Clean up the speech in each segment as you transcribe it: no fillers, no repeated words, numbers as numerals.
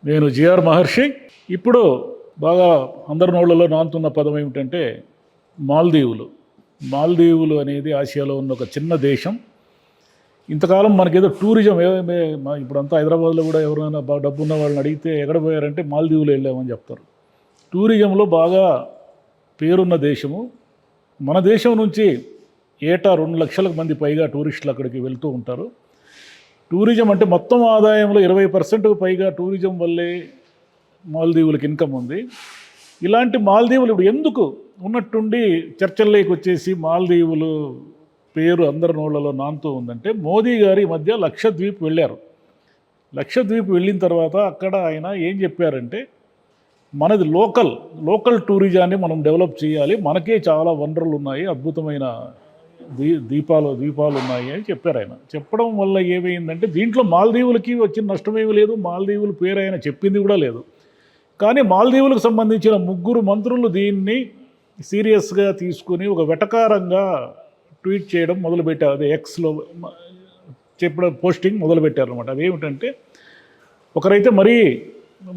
నేను జిఆర్ మహర్షి. ఇప్పుడు బాగా అందరి నోళ్లలో నానుతున్న పదం ఏమిటంటే మాల్దీవులు. మాల్దీవులు అనేది ఆసియాలో ఉన్న ఒక చిన్న దేశం. ఇంతకాలం మనకేదో టూరిజం ఇప్పుడంతా హైదరాబాద్లో కూడా ఎవరైనా బాగా డబ్బున్న వాళ్ళని అడిగితే ఎక్కడ పోయారంటే మాల్దీవులు వెళ్ళామని చెప్తారు. టూరిజంలో బాగా పేరున్న దేశము. మన దేశం నుంచి ఏటా 2 లక్షల మంది పైగా టూరిస్టులు అక్కడికి వెళ్తూ ఉంటారు. టూరిజం అంటే మొత్తం ఆదాయంలో 20% పైగా టూరిజం వల్లే మాల్దీవులకు ఇన్కమ్ ఉంది. ఇలాంటి మాల్దీవులు ఇప్పుడు ఎందుకు ఉన్నట్టుండి చర్చల్లోకి వచ్చేసి మాల్దీవులు పేరు అందరి నోళ్లలో నానుతూ ఉందంటే, మోదీ గారు ఈ మధ్య లక్షద్వీప్ వెళ్ళారు. లక్షద్వీప్ వెళ్ళిన తర్వాత అక్కడ ఆయన ఏం చెప్పారంటే, మనది లోకల్ టూరిజాన్ని మనం డెవలప్ చేయాలి, మనకే చాలా వనరులు ఉన్నాయి, అద్భుతమైన ద్వీపాలు ఉన్నాయి అని చెప్పారు ఆయన. చెప్పడం వల్ల ఏమైందంటే, దీంట్లో మాల్దీవులకి వచ్చిన నష్టమేమీ లేదు, మాల్దీవుల పేరు ఆయన చెప్పింది కూడా లేదు. కానీ మాల్దీవులకు సంబంధించిన 3 మంత్రులు దీన్ని సీరియస్గా తీసుకుని ఒక వెటకారంగా ట్వీట్ చేయడం మొదలుపెట్టారు. అదే ఎక్స్లో చెప్పడం, పోస్టింగ్ మొదలుపెట్టారు అనమాట. అదేమిటంటే, ఒకరైతే మరీ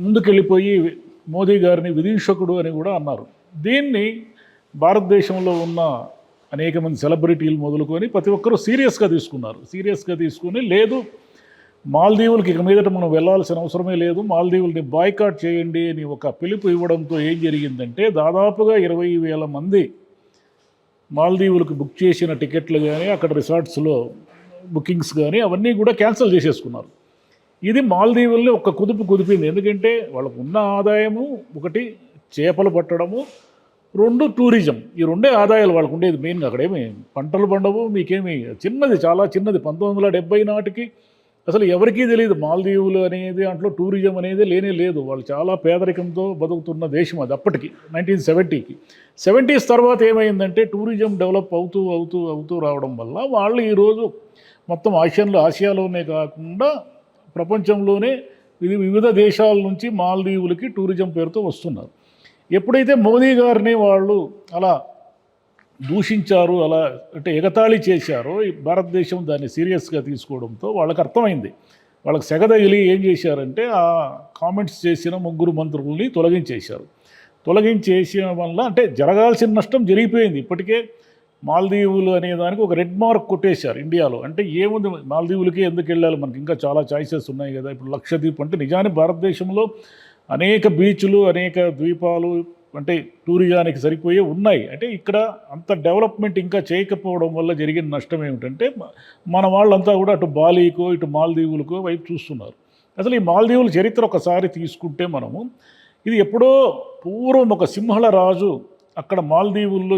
ముందుకెళ్ళిపోయి మోదీ గారిని విదూషకుడు అని కూడా అన్నారు. దీన్ని భారతదేశంలో ఉన్న అనేక మంది సెలబ్రిటీలు మొదలుకొని ప్రతి ఒక్కరూ సీరియస్గా తీసుకుని లేదు, మాల్దీవులకి ఇక మీదట మనం వెళ్ళాల్సిన అవసరమే లేదు, మాల్దీవుల్ని బాయ్కాట్ చేయండి అని ఒక పిలుపు ఇవ్వడంతో ఏం జరిగిందంటే, దాదాపుగా 20,000 మంది మాల్దీవులకు బుక్ చేసిన టికెట్లు కానీ, అక్కడ రిసార్ట్స్లో బుకింగ్స్ కానీ అవన్నీ కూడా క్యాన్సిల్ చేసేసుకున్నారు. ఇది మాల్దీవుల్ని ఒక కుదిపింది. ఎందుకంటే వాళ్ళకు ఉన్న ఆదాయము, ఒకటి చేపలు పట్టడము, 2 టూరిజం. ఈ 2 ఆదాయాలు వాళ్ళకు ఉండేది మెయిన్గా. అక్కడేమి పంటలు పండవు, మీకేమి చిన్నది, చాలా చిన్నది. 1970 నాటికి అసలు ఎవరికీ తెలియదు మాల్దీవులు అనేది, దాంట్లో టూరిజం అనేది లేనే లేదు. వాళ్ళు చాలా పేదరికంతో బతుకుతున్న దేశం అది అప్పటికి. 1970కి 70s తర్వాత ఏమైందంటే, టూరిజం డెవలప్ అవుతూ రావడం వల్ల వాళ్ళు ఈరోజు మొత్తం ఆసియాలోనే కాకుండా ప్రపంచంలోనే వివిధ దేశాల నుంచి మాల్దీవులకి టూరిజం పేరుతో వస్తున్నారు. ఎప్పుడైతే మోదీ గారిని వాళ్ళు అలా దూషించారు, అలా అంటే ఎగతాళి చేశారో, ఈ భారతదేశం దాన్ని సీరియస్గా తీసుకోవడంతో వాళ్ళకి అర్థమైంది. వాళ్ళకి సెగదగిలి ఏం చేశారంటే, ఆ కామెంట్స్ చేసిన 3 మంత్రుల్ని తొలగించేసిన వల్ల అంటే జరగాల్సిన నష్టం జరిగిపోయింది. ఇప్పటికే మాల్దీవులు అనే దానికి ఒక రెడ్ మార్క్ కొట్టేశారు ఇండియాలో. అంటే ఏముంది, మాల్దీవులకి ఎందుకు వెళ్ళాలి, మనకి ఇంకా చాలా చాయిసెస్ ఉన్నాయి కదా. ఇప్పుడు లక్షద్వీప్ అంటే నిజానికి భారతదేశంలో అనేక బీచ్లు, అనేక ద్వీపాలు అంటే టూరిజానికి సరిపోయే ఉన్నాయి. అంటే ఇక్కడ అంత డెవలప్మెంట్ ఇంకా చేయకపోవడం వల్ల జరిగిన నష్టం ఏమిటంటే, మన వాళ్ళంతా కూడా అటు బాలీకో ఇటు మాల్దీవులకో వైపు చూస్తున్నారు. అసలు ఈ మాల్దీవుల చరిత్ర ఒకసారి తీసుకుంటే మనము, ఇది ఎప్పుడో పూర్వం ఒక సింహళ రాజు అక్కడ మాల్దీవుల్లో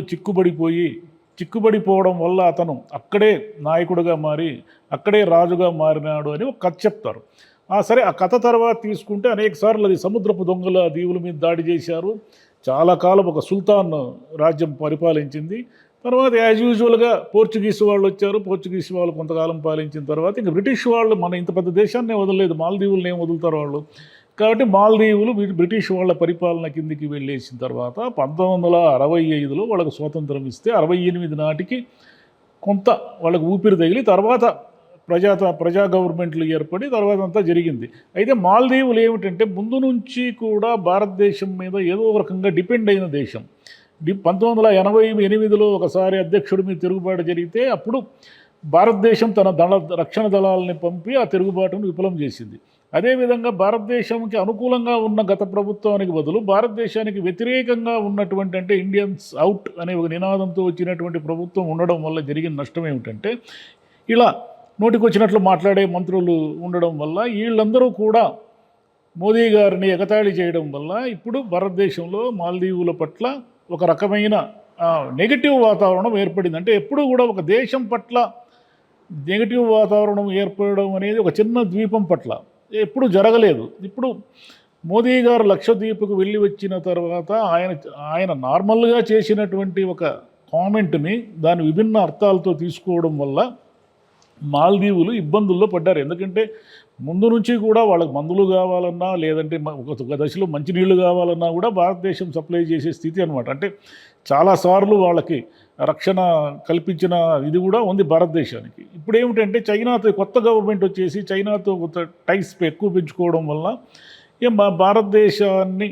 చిక్కుబడిపోవడం వల్ల అతను అక్కడే నాయకుడిగా మారి అక్కడే రాజుగా మారినాడు అని ఒక కథ చెప్తారు. సరే, ఆ కథ తర్వాత తీసుకుంటే అనేక సార్లు అది సముద్రపు దొంగల దీవుల మీద దాడి చేశారు. చాలా కాలం ఒక సుల్తాన్ రాజ్యం పరిపాలించింది. తర్వాత యాజ్ యూజువల్గా పోర్చుగీస్ వాళ్ళు వచ్చారు. పోర్చుగీస్ వాళ్ళు కొంతకాలం పాలించిన తర్వాత ఇంకా బ్రిటిష్ వాళ్ళు మన ఇంత పెద్ద దేశాన్ని వదలలేదు, మాల్దీవులను ఏం వదులుతారు వాళ్ళు. కాబట్టి మాల్దీవులు బ్రిటిష్ వాళ్ళ పరిపాలన కిందికి వెళ్ళేసిన తర్వాత 1965లో వాళ్ళకు స్వాతంత్రం ఇస్తే 68 నాటికి కొంత వాళ్ళకు ఊపిరి తగిలి తర్వాత ప్రజా గవర్నమెంట్లు ఏర్పడి తర్వాత అంతా జరిగింది. అయితే మాల్దీవులు ఏమిటంటే, ముందు నుంచి కూడా భారతదేశం మీద ఏదో ఒక రకంగా డిపెండ్ అయిన దేశం. 1988లో ఒకసారి అధ్యక్షుడి మీద తిరుగుబాటు జరిగితే అప్పుడు భారతదేశం తన రక్షణ దళాలని పంపి ఆ తిరుగుబాటును విఫలం చేసింది. అదేవిధంగా భారతదేశానికి అనుకూలంగా ఉన్న గత ప్రభుత్వానికి బదులు భారతదేశానికి వ్యతిరేకంగా ఉన్నటువంటి, అంటే ఇండియన్స్ అవుట్ అనే ఒక నినాదంతో వచ్చినటువంటి ప్రభుత్వం ఉండడం వల్ల జరిగిన నష్టం ఏమిటంటే, ఇలా నోటికొచ్చినట్లు మాట్లాడే మంత్రులు ఉండడం వల్ల వీళ్ళందరూ కూడా మోదీ గారిని ఎగతాళి చేయడం వల్ల ఇప్పుడు భారతదేశంలో మాల్దీవుల పట్ల ఒక రకమైన నెగిటివ్ వాతావరణం ఏర్పడింది. అంటే ఎప్పుడు కూడా ఒక దేశం పట్ల నెగిటివ్ వాతావరణం ఏర్పడడం అనేది ఒక చిన్న ద్వీపం పట్ల ఎప్పుడు జరగలేదు. ఇప్పుడు మోదీ గారు లక్షద్వీప్కు వెళ్ళి వచ్చిన తర్వాత ఆయన నార్మల్గా చేసినటువంటి ఒక కామెంట్ని దాని విభిన్న అర్థాలతో తీసుకోవడం వల్ల మాల్దీవులు ఇబ్బందుల్లో పడ్డారు. ఎందుకంటే ముందు నుంచి కూడా వాళ్ళకి మందులు కావాలన్నా, లేదంటే ఒక దశలో మంచినీళ్ళు కావాలన్నా కూడా భారతదేశం సప్లై చేసే స్థితి అనమాట. అంటే చాలాసార్లు వాళ్ళకి రక్షణ కల్పించిన ఇది కూడా ఉంది భారతదేశానికి. ఇప్పుడు ఏమిటంటే, చైనాతో కొత్త గవర్నమెంట్ వచ్చేసి చైనాతో టైస్ ఎక్కువ పెంచుకోవడం వల్ల ఇక మా భారతదేశాన్ని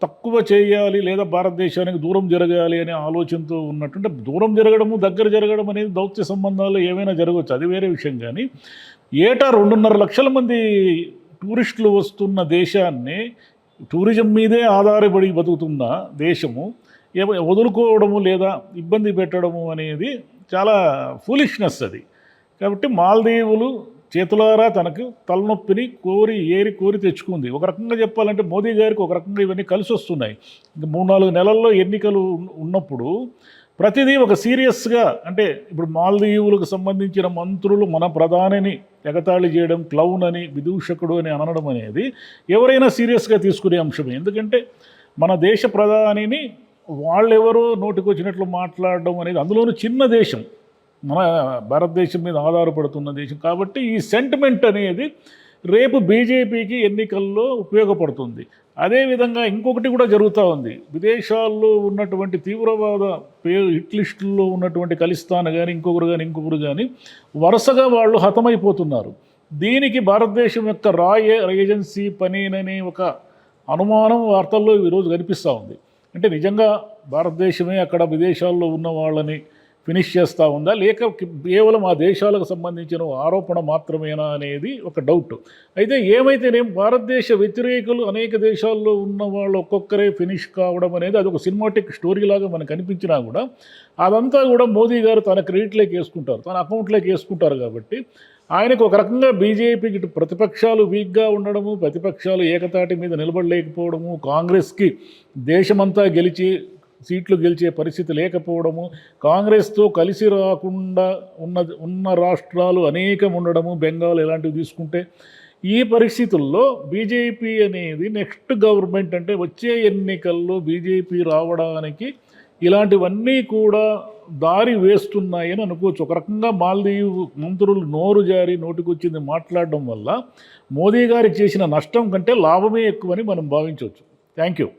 తక్కువ చేయాలి లేదా భారతదేశానికి దూరం జరగాలి అనే ఆలోచనతో ఉన్నట్టుంటే దూరం జరగడము దగ్గర జరగడం అనేది దౌత్య సంబంధాలు ఏమైనా జరగవచ్చు, అది వేరే విషయం. కానీ ఏటా 2.5 లక్షల మంది టూరిస్టులు వస్తున్న దేశాన్ని, టూరిజం మీదే ఆధారపడి బతుకుతున్న దేశము వదులుకోవడము లేదా ఇబ్బంది పెట్టడము అనేది చాలా ఫూలిష్నెస్ అది. కాబట్టి మాల్దీవులు చేతులారా తనకు తలనొప్పిని కోరి తెచ్చుకుంది. ఒక రకంగా చెప్పాలంటే మోదీ గారికి ఒక రకంగా ఇవన్నీ కలిసి వస్తున్నాయి. ఇంకా 3-4 నెలల్లో ఎన్నికలు ఉన్నప్పుడు ప్రతిదీ ఒక సీరియస్గా, అంటే ఇప్పుడు మాల్దీవులకు సంబంధించిన మంత్రులు మన ప్రధానిని ఎగతాళి చేయడం, క్లౌన్ అని, విదూషకుడు అని అనడం అనేది ఎవరైనా సీరియస్గా తీసుకునే అంశమే. ఎందుకంటే మన దేశ ప్రధానిని వాళ్ళెవరో నోటికొచ్చినట్లు మాట్లాడడం అనేది, అందులోనూ చిన్న దేశం, మన భారతదేశం మీద ఆధారపడుతున్న దేశం కాబట్టి ఈ సెంటిమెంట్ అనేది రేపు బీజేపీకి ఎన్నికల్లో ఉపయోగపడుతుంది. అదేవిధంగా ఇంకొకటి కూడా జరుగుతూ ఉంది. విదేశాల్లో ఉన్నటువంటి తీవ్రవాద హిట్ లిస్టుల్లో ఉన్నటువంటి ఖలిస్తాన్ కానీ ఇంకొకరు కానీ వరుసగా వాళ్ళు హతమైపోతున్నారు. దీనికి భారతదేశం యొక్క ఏజెన్సీ పనేననే ఒక అనుమానం వార్తల్లో ఈరోజు కనిపిస్తూ ఉంది. అంటే నిజంగా భారతదేశమే అక్కడ విదేశాల్లో ఉన్న వాళ్ళని ఫినిష్ చేస్తూ ఉందా, లేక కేవలం ఆ దేశాలకు సంబంధించిన ఆరోపణ మాత్రమేనా అనేది ఒక డౌట్. అయితే ఏమైతేనేం భారతదేశ వ్యతిరేకులు అనేక దేశాల్లో ఉన్న వాళ్ళు ఒక్కొక్కరే ఫినిష్ కావడం అనేది అది ఒక సినిమాటిక్ స్టోరీ లాగా మనకు అనిపించినా కూడా అదంతా కూడా మోదీ గారు తన క్రెడిట్లోకి వేసుకుంటారు, తన అకౌంట్లోకి వేసుకుంటారు. కాబట్టి ఆయనకు ఒక రకంగా బీజేపీకి ప్రతిపక్షాలు వీక్గా ఉండడము, ప్రతిపక్షాలు ఏకతాటి మీద నిలబడలేకపోవడము, కాంగ్రెస్కి దేశమంతా సీట్లు గెలిచే పరిస్థితి లేకపోవడము, కాంగ్రెస్తో కలిసి రాకుండా ఉన్న రాష్ట్రాలు అనేకం ఉండడము, బెంగాల్ ఇలాంటివి తీసుకుంటే, ఈ పరిస్థితుల్లో బీజేపీ అనేది నెక్స్ట్ గవర్నమెంట్ అంటే వచ్చే ఎన్నికల్లో బీజేపీ రావడానికి ఇలాంటివన్నీ కూడా దారి వేస్తున్నాయని అనుకోవచ్చు. ఒక రకంగా మాల్దీవ్ మంత్రులు నోరు జారి నోటికొచ్చింది మాట్లాడడం వల్ల మోదీ గారికి చేసిన నష్టం కంటే లాభమే ఎక్కువని మనం భావించవచ్చు. Thank you.